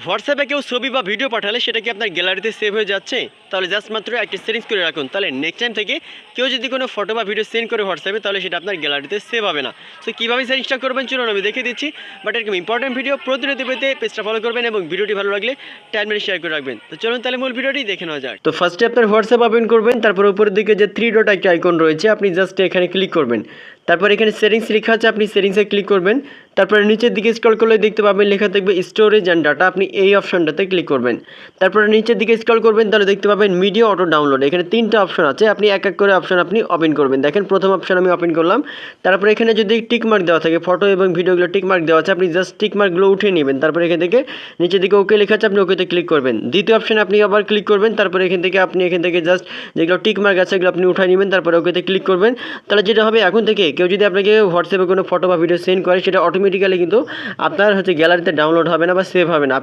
হোয়াটসঅ্যাপে কেউ ছবি বা ভিডিও পাঠালে সেটা কি আপনার গ্যালারিতে সেভ হয়ে যাচ্ছে? তাহলে জাস্ট মাত্র একটা সেটিংস করে রাখুন, তাহলে নেক্সট টাইম থেকে কেউ যদি কোনো ফটো বা ভিডিও সেন্ড করে হোয়াটসঅ্যাপে তাহলে সেটা আপনার গ্যালারিতে সেভ হবে না। সো কীভাবে সেটিংসটা করবেন চলুন আমি দেখিয়ে দিচ্ছি। বাট এরকম ইম্পর্টেন্ট ভিডিও প্রতিনিয়ত পেতে পেজটা ফলো করবেন এবং ভিডিওটি ভালো লাগলে 10 মিনিট শেয়ার করে রাখবেন। তো চলুন তাহলে মূল ভিডিওটি দেখে নেওয়া যাক। তো ফার্স্টে আপনার হোয়াটসঅ্যাপ ওপেন করবেন, তারপর উপরের দিকে যে 3 ডট একটা আইকন রয়েছে আপনি জাস্ট এখানে ক্লিক করবেন। তারপর এখানে সেটিংস লেখা আছে, আপনি সেটিংসে ক্লিক করবেন। তারপরে নিচের দিকে স্ক্রল করলে দেখতে পাবেন লেখা থাকবে স্টোরেজ অ্যান্ড ডাটা, আপনি এই অপশনটাতে ক্লিক করবেন। তারপরে নিচের দিকে স্ক্রল করবেন, তাহলে দেখতে পাবেন মিডিয়া অটো ডাউনলোড, এখানে 3টা অপশন আছে, আপনি এক এক করে অপশন আপনি ওপেন করবেন। দেখেন প্রথম অপশন আমি ওপেন করলাম। তারপরে এখানে যদি টিক মার্ক দেওয়া থাকে, ফটো এবং ভিডিওগুলো টিক মার্ক দেওয়া আছে, আপনি জাস্ট টিক মার্কগুলো উঠিয়ে নেবেন। তারপরে এখান থেকে নিচের দিকে ওকে লেখা আছে, আপনি ওকেতে ক্লিক করবেন। দ্বিতীয় অপশন আপনি আবার ক্লিক করবেন। তারপরে এখান থেকে জাস্ট যেগুলো টিক মার্ক আছে এগুলো আপনি উঠিয়ে নেবেন। তারপরে ওকেতে ক্লিক করবেন। তাহলে যেটা হবে, এখন থেকে কেউ যদি আপনাকে হোয়াটসঅ্যাপে কোনো ফটো বা ভিডিও সেন্ড করে সেটা অটোমেটিক্যালি কিন্তু আপনার গ্যালারিতে ডাউনলোড হবে না বা সেভ হবে না।